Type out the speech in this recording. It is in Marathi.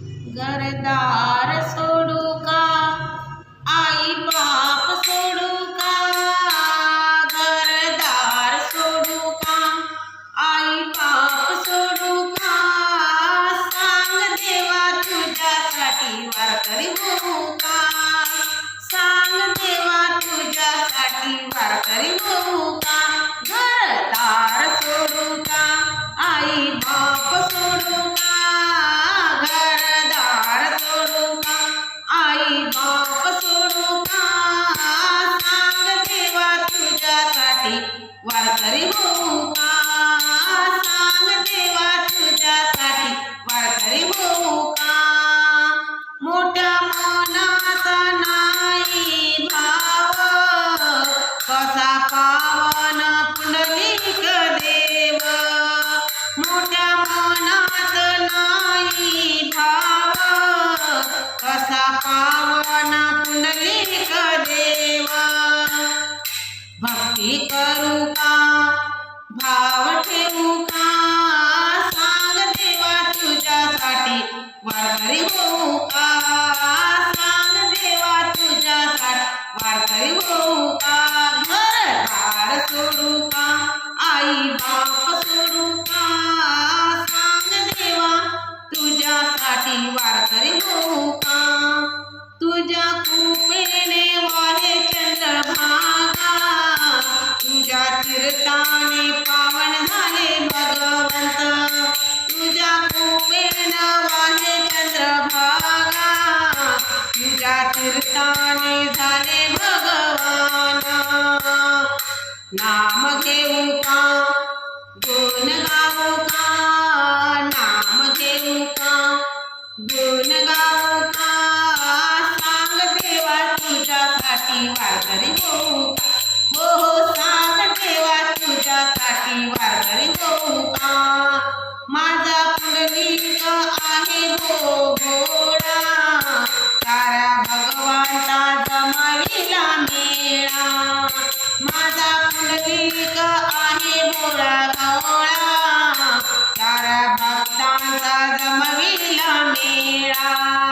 घरदार सोडू का आई बाप सोडू का घरदार सोडू का आई बाप सोडू का सांग देवा तुझ्यासाठी वारकरी होऊ का सांग देवा तुझ्यासाठी वारकरी होऊ का घरदार सोडू का आई बाप सोडू का घरदार सोडू का आई बाप सोडू का सांग देवा तुझ्यासाठी वारकरी होऊ का सांग देवा तुझ्यासाठी वारकरी होऊ का मोठ्या मनाचा नाही भाव कसा पावन पुंडलिक देव मोठ्या मनात नाही भाव कसा पावन पुंडलिक देव भक्ती करू का भाव ठेवू का सांग देवा तुझ्यासाठी वारकरी होऊ का सांग देवा तुझ्यासाठी वारकरी होऊ का घरदार सोडू का आई बाप सोडू का सांग देवा तुझ्यासाठी वारकरी होऊ का तुझ्या कृपेने वाहे चंद्रभागा तुझ्या तीर्थाने पावन झाले भगवंत तुझ्या कृपेने वाहे चंद्रभागा तुझ्या तीर्थाने झाले भगवान नाम घेऊ का गुण गाऊ का नाम घेऊ का गुण गाऊ का सांग देवा तुझ्यासाठी वारकरी होऊ का हो सांग देवा तुझ्यासाठी वारकरी होऊ का माझा पुंडलिक आहे भोळा साऱ्या भगवानचा जमाविला मेळा माझा पुंडलिक आहे भोळा गवळा साऱ्या भक्तांचा जमविला मेळा